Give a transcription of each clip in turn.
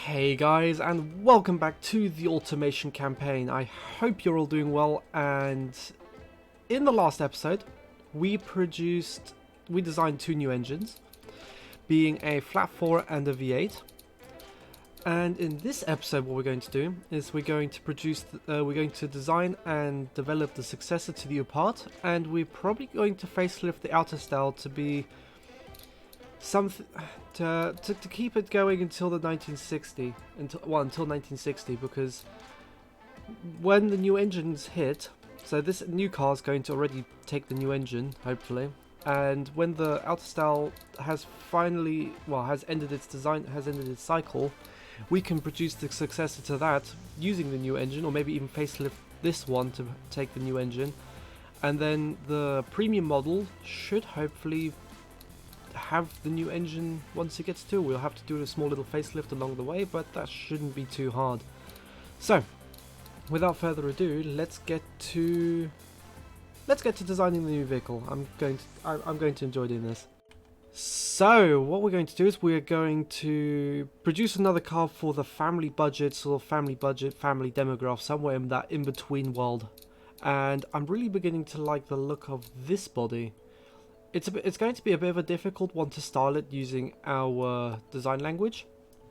Hey guys, and welcome back to the automation campaign. I hope you're all doing well, and in the last episode we designed two new engines, being a flat 4 and a V8. And in this episode what we're going to do is we're going to design and develop the successor to the Upart, and we're probably going to facelift the outer style to be something to keep it going until the 1960, until 1960, because when the new engines hit, so this new car is going to already take the new engine, hopefully, and when the outer style has ended its cycle, we can produce the successor to that using the new engine, or maybe even facelift this one to take the new engine, and then the premium model should hopefully have the new engine once it gets to. We'll have to do a small little facelift along the way, but that shouldn't be too hard. So, without further ado, let's get to designing the new vehicle. I'm going to enjoy doing this. So, what we're going to do is we're going to produce another car for the family budget, family demograph, somewhere in that in-between world. And I'm really beginning to like the look of this body. It's going to be a bit of a difficult one to style it using our design language,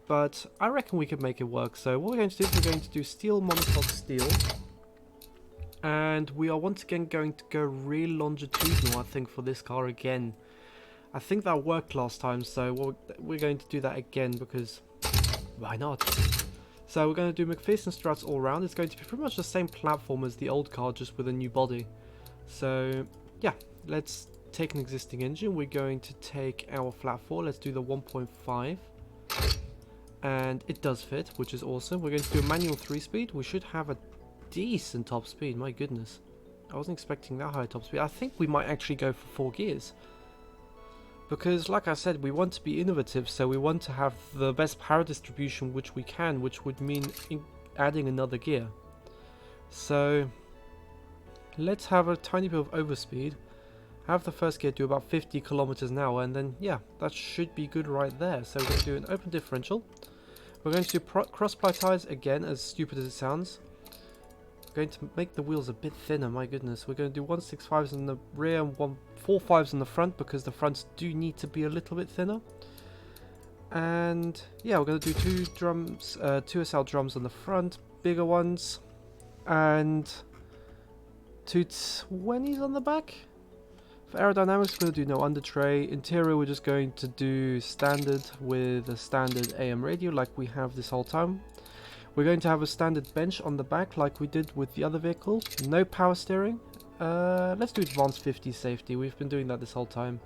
but I reckon we can make it work. So what we're going to do is we're going to do steel monocoque steel, and we are once again going to go real longitudinal, I think, for this car again. I think that worked last time, so we're going to do that again because why not? So we're going to do McPherson struts all around. It's going to be pretty much the same platform as the old car, just with a new body. So yeah, let's take an existing engine. We're going to take our flat 4. Let's do the 1.5, and it does fit, which is awesome. We're going to do a manual 3-speed. We should have a decent top speed. My goodness, I wasn't expecting that high top speed. I think we might actually go for 4 gears, because like I said, we want to be innovative, so we want to have the best power distribution which we can, which would mean adding another gear. So let's have a tiny bit of overspeed. Have the first gear do about 50 kilometers an hour, and then yeah, that should be good right there. So we're going to do an open differential. We're going to do cross-ply tires again, as stupid as it sounds. We're going to make the wheels a bit thinner, my goodness. We're going to do 165s in the rear and 145s in the front, because the fronts do need to be a little bit thinner. And yeah, we're going to do two SL drums on the front, bigger ones, and 220s on the back. For aerodynamics, we're going to do no under tray. Interior, we're just going to do standard with a standard AM radio like we have this whole time. We're going to have a standard bench on the back like we did with the other vehicle. No power steering. Let's do advanced 50 safety. We've been doing that this whole time.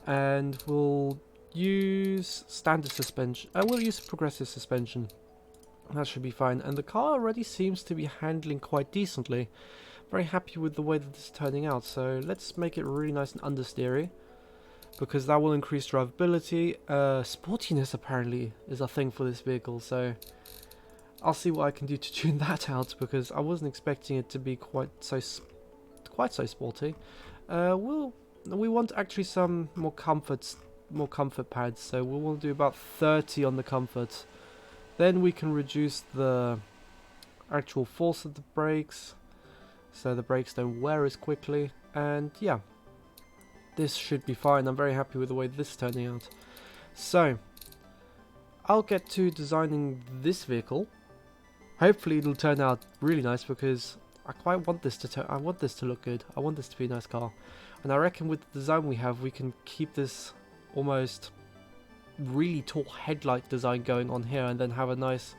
And we'll use standard suspension. We'll use progressive suspension. That should be fine. And the car already seems to be handling quite decently. Very happy with the way that this is turning out, so let's make it really nice and understeery, because that will increase drivability. Sportiness apparently is a thing for this vehicle, so I'll see what I can do to tune that out, because I wasn't expecting it to be quite so sporty. We want actually some more comfort pads, so we will do about 30 on the comfort. Then we can reduce the actual force of the brakes, so the brakes don't wear as quickly, and yeah, this should be fine. I'm very happy with the way this is turning out. So I'll get to designing this vehicle. Hopefully it'll turn out really nice, because I quite want this to look good. I want this to be a nice car, and I reckon with the design we have, we can keep this almost really tall headlight design going on here, and then have a nice,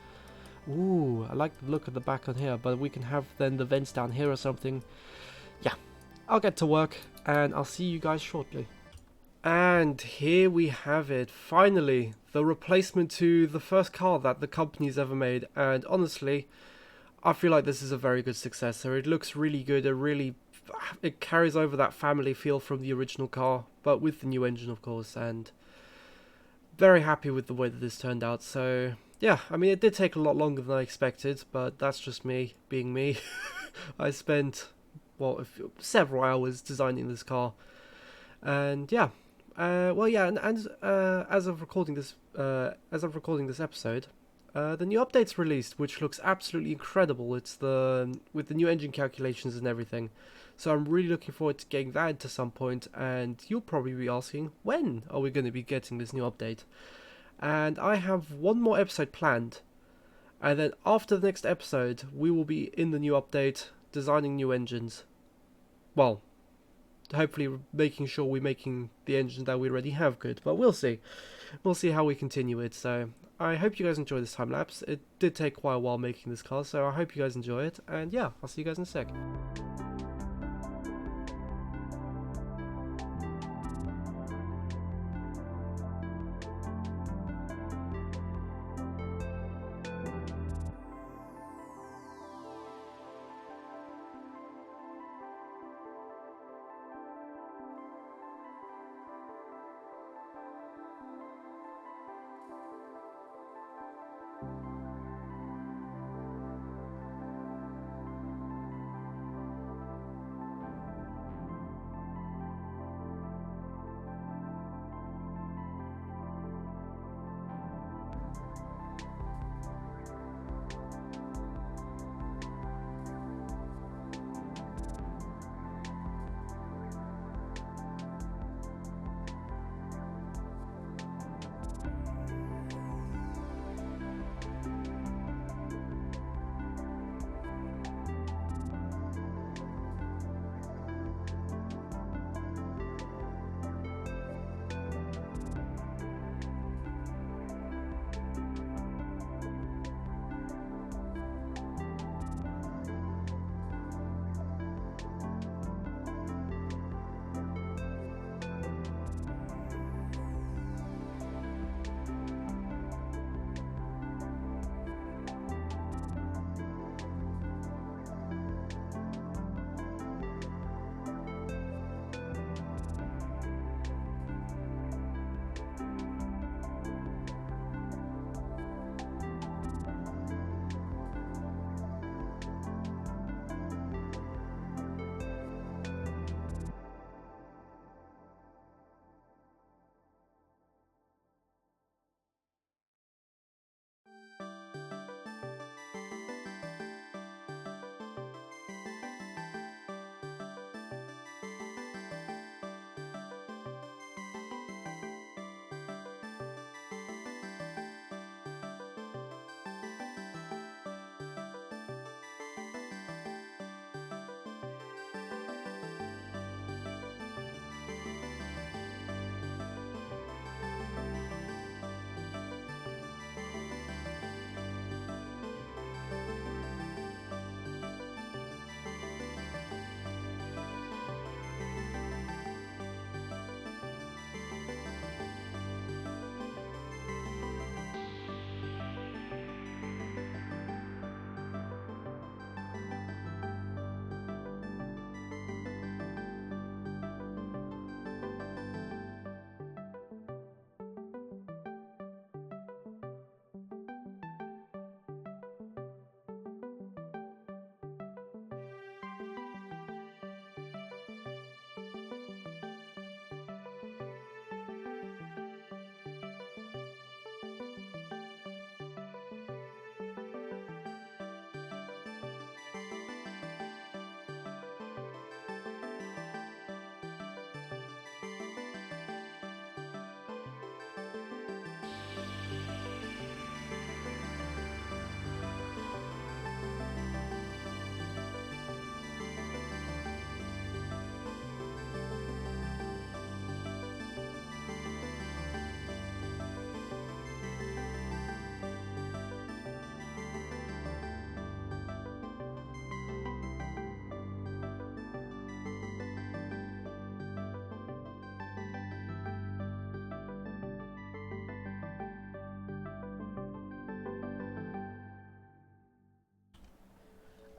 ooh, I like the look of the back on here, but we can have then the vents down here or something. Yeah, I'll get to work, and I'll see you guys shortly. And here we have it, finally, the replacement to the first car that the company's ever made. And honestly, I feel like this is a very good successor. It looks really good. It carries over that family feel from the original car, but with the new engine, of course. And very happy with the way that this turned out. So yeah, I mean, it did take a lot longer than I expected, but that's just me being me. I spent, well, several hours designing this car, and yeah, well, yeah, and as of recording this episode, The new update's released, which looks absolutely incredible. It's with the new engine calculations and everything. So I'm really looking forward to getting that into some point, and you'll probably be asking, when are we going to be getting this new update? And I have one more episode planned, and then after the next episode, we will be in the new update, designing new engines. Well, hopefully making sure we're making the engines that we already have good, but we'll see. We'll see how we continue it. So I hope you guys enjoy this time lapse. It did take quite a while making this car, so I hope you guys enjoy it, and yeah, I'll see you guys in a sec.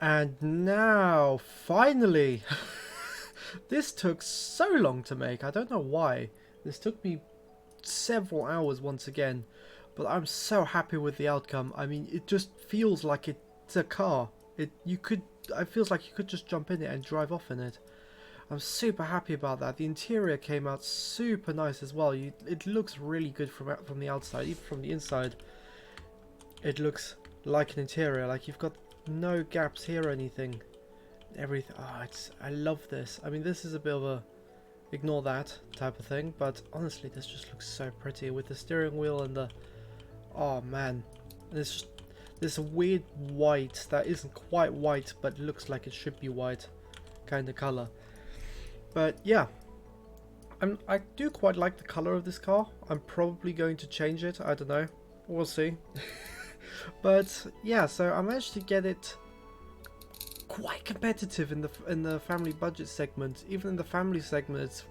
And now, finally, this took so long to make. I don't know why. This took me several hours once again, but I'm so happy with the outcome. I mean, it just feels like it's a car. It feels like you could just jump in it and drive off in it. I'm super happy about that. The interior came out super nice as well. It looks really good from the outside, even from the inside. it looks like an interior, like you've got no gaps here or anything. Everything, oh, I love this. I mean, this is a bit of a ignore that type of thing, but honestly, this just looks so pretty with the steering wheel and the, oh man, and it's just this weird white that isn't quite white but looks like it should be white kind of color. But yeah, I do quite like the color of this car. I'm probably going to change it, I don't know, we'll see. But yeah, so I managed to get it quite competitive in the family budget segment. Even in the family segment, it's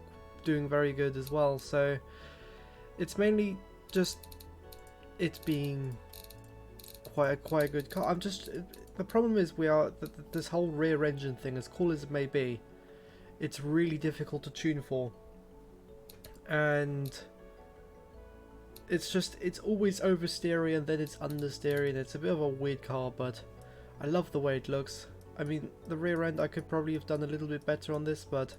doing very good as well. So it's mainly just it being quite a good car. I'm just, the problem is this whole rear engine thing, as cool as it may be, it's really difficult to tune for, and it's always oversteering and then it's understeering. It's a bit of a weird car, but I love the way it looks. I mean, the rear end I could probably have done a little bit better on this, but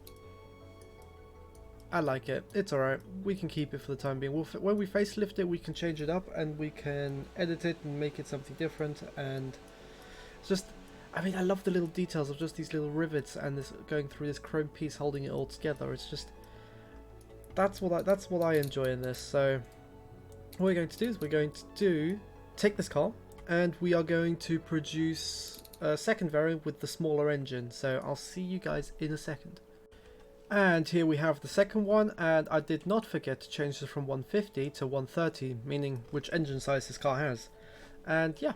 I like it. It's alright. We can keep it for the time being. When we facelift it, we can change it up and we can edit it and make it something different. And it's just, I mean, I love the little details of just these little rivets and this going through this chrome piece holding it all together. It's just, that's what I enjoy in this. So what we're going to do is we're going to take this car and we are going to produce a second variant with the smaller engine. So I'll see you guys in a second. And here we have the second one, and I did not forget to change this from 150 to 130, meaning which engine size this car has. And yeah,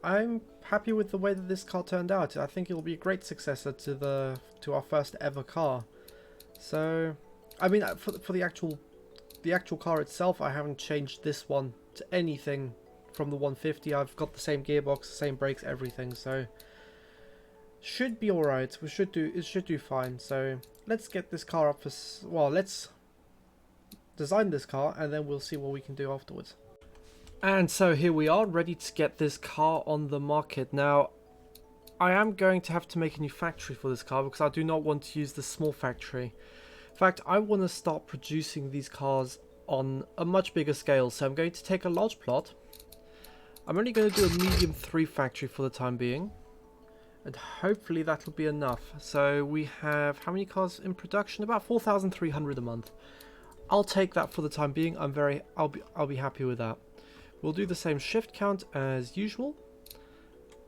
I'm happy with the way that this car turned out. I think it'll be a great successor to our first ever car. So, I mean, for the actual car itself, I haven't changed this one to anything from the 150. I've got the same gearbox, the same brakes, everything. So should be alright. It should do fine. So let's get this car up for, well, let's design this car and then we'll see what we can do afterwards. And so here we are, ready to get this car on the market. Now, I am going to have to make a new factory for this car because I do not want to use the small factory. In fact, I want to start producing these cars on a much bigger scale. So I'm going to take a large plot. I'm only going to do a medium 3 factory for the time being. And hopefully that'll be enough. So we have how many cars in production? About 4,300 a month. I'll take that for the time being. I'll be happy with that. We'll do the same shift count as usual.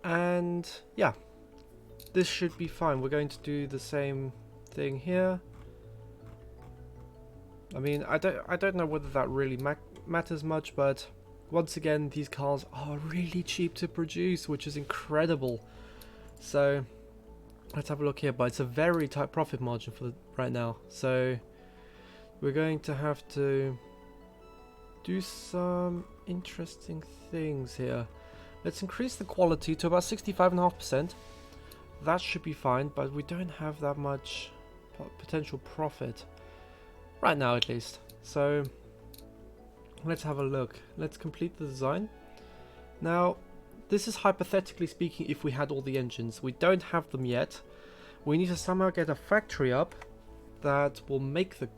And yeah, this should be fine. We're going to do the same thing here. I mean, I don't know whether that really matters much, but once again, these cars are really cheap to produce, which is incredible. So let's have a look here, but it's a very tight profit margin for right now. So we're going to have to do some interesting things here. Let's increase the quality to about 65.5%. That should be fine, but we don't have that much potential profit right now, at least. So let's have a look. Let's complete the design. Now, this is hypothetically speaking if we had all the engines. We don't have them yet. We need to somehow get a factory up that will make the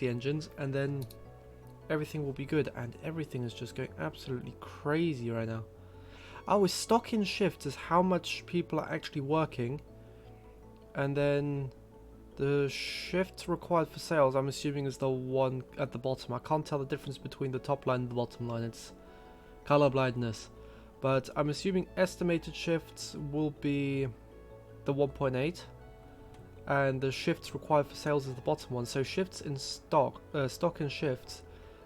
engines, and then everything will be good. And everything is just going absolutely crazy right now. Oh, with stock in shifts is how much people are actually working, and then the shifts required for sales, I'm assuming, is the one at the bottom. I can't tell the difference between the top line and the bottom line. It's color blindness, but I'm assuming estimated shifts will be the 1.8, and the shifts required for sales is the bottom one. So shifts in stock and shifts,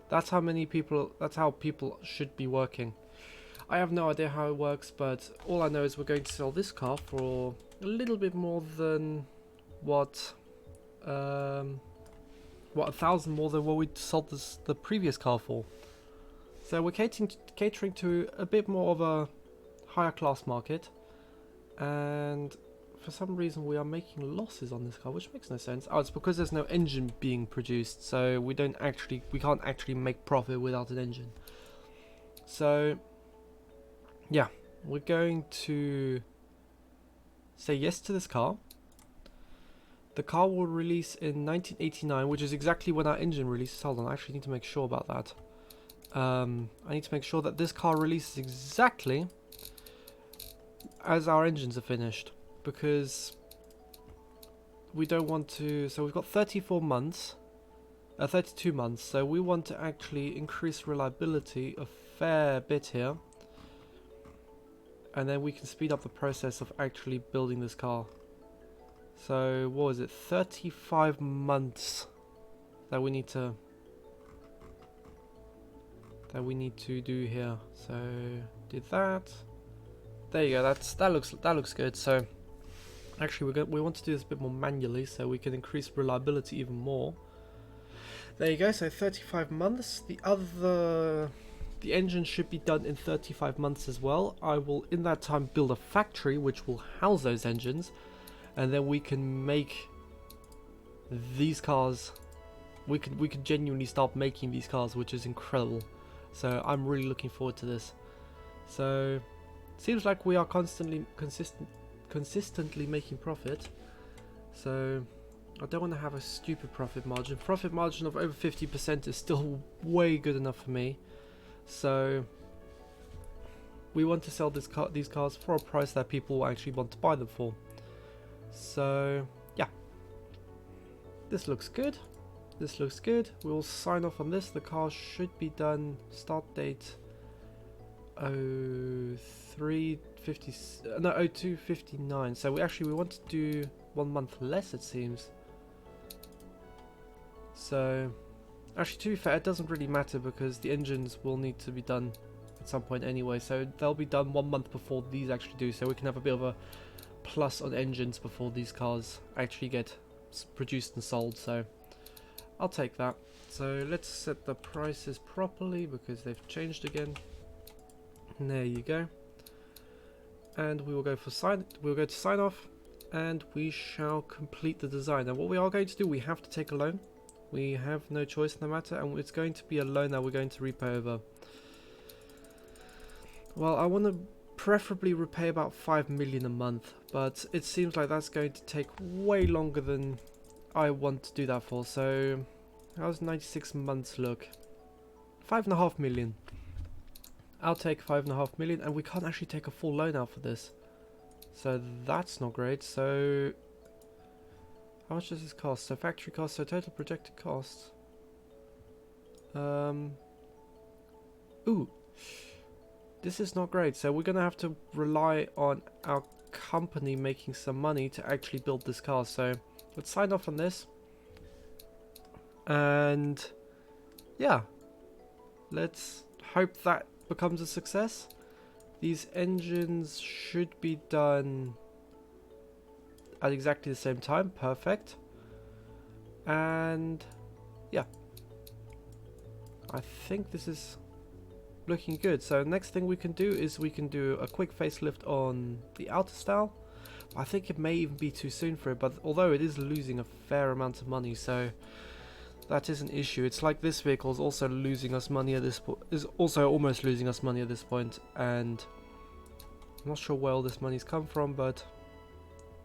that's how people should be working. I have no idea how it works, but all I know is we're going to sell this car for a little bit more than what 1,000 more than what we sold the previous car for. So we're catering to a bit more of a higher class market, and for some reason we are making losses on this car, which makes no sense. Oh, it's because there's no engine being produced, so we can't actually make profit without an engine. So yeah, we're going to say yes to this car. The car will release in 1989, which is exactly when our engine releases. Hold on, I actually need to make sure about that. I need to make sure that this car releases exactly as our engines are finished, because we don't want to. So we've got 32 months, so we want to actually increase reliability a fair bit here, and then we can speed up the process of actually building this car. So what was it, 35 months that we need to do here. So did that. There you go. That looks good. So actually we want to do this a bit more manually so we can increase reliability even more. There you go. So 35 months. The engine should be done in 35 months as well. I will in that time build a factory which will house those engines, and then we can make these cars. We could genuinely start making these cars, which is incredible. So I'm really looking forward to this. So seems like we are consistently making profit. So I don't want to have a stupid profit margin. Profit margin of over 50% is still way good enough for me. So we want to sell these cars for a price that people actually want to buy them for. So yeah, this looks good. This looks good. We'll sign off on this. The car should be done. Start date 0259. So we want to do 1 month less, it seems. So actually, to be fair, it doesn't really matter because the engines will need to be done at some point anyway. So they'll be done 1 month before these actually do. So we can have a bit of a plus on engines before these cars actually get produced and sold. So I'll take that. So let's set the prices properly because they've changed again. And there you go. And we will go for we'll go to sign off, and we shall complete the design. And what we are going to do, we have to take a loan. We have no choice in the matter, and it's going to be a loan that we're going to repay over. Well, I want to preferably repay about 5 million a month, but it seems like that's going to take way longer than I want to do that for. So how's 96 months look? 5.5 million. I'll take 5.5 million, and we can't actually take a full loan out for this, so that's not great. So how much does this cost? So factory cost, so total projected cost. Ooh, this is not great. So we're gonna have to rely on our company making some money to actually build this car. So let's sign off on this, and yeah, let's hope that becomes a success. These engines should be done at exactly the same time. Perfect. And yeah, I think this is looking good. So next thing we can do is we can do a quick facelift on the outer style. I think it may even be too soon for it, but although it is losing a fair amount of money, so that is an issue. It's like this vehicle is also losing us money at this point. Is also almost losing us money at this point, and I'm not sure where all this money's come from, but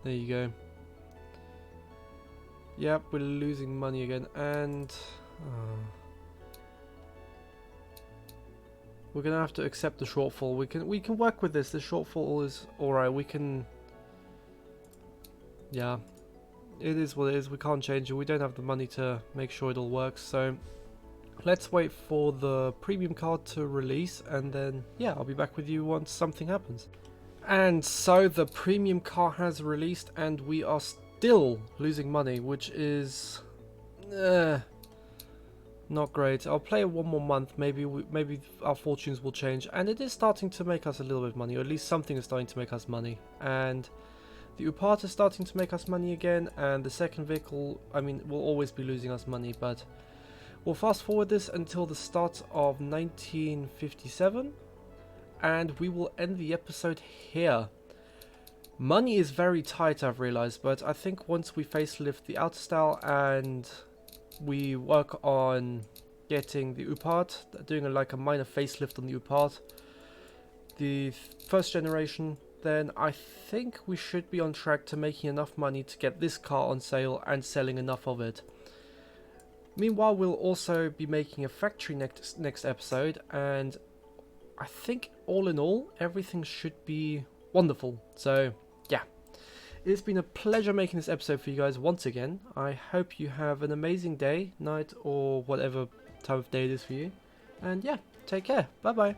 there you go. Yep, we're losing money again, and we're gonna have to accept the shortfall. We can work with this. The shortfall is alright. We can. Yeah. It is what it is. We can't change it. We don't have the money to make sure it all works. So let's wait for the premium card to release, and then yeah, I'll be back with you once something happens. And so the premium car has released, and we are still losing money, which is not great. I'll play it 1 more month. Maybe our fortunes will change, and it is starting to make us a little bit of money, or at least something is starting to make us money. And the UPAT is starting to make us money again, and the second vehicle, I mean, will always be losing us money, but we'll fast forward this until the start of 1957, and we will end the episode here. Money is very tight, I've realized, but I think once we facelift the outer style and we work on getting the UPAT, doing like a minor facelift on the UPAT, the first generation, then I think we should be on track to making enough money to get this car on sale and selling enough of it. Meanwhile, we'll also be making a factory next episode, and I think all in all, everything should be wonderful. So, yeah. It's been a pleasure making this episode for you guys once again. I hope you have an amazing day, night, or whatever time of day it is for you. And yeah, take care. Bye-bye.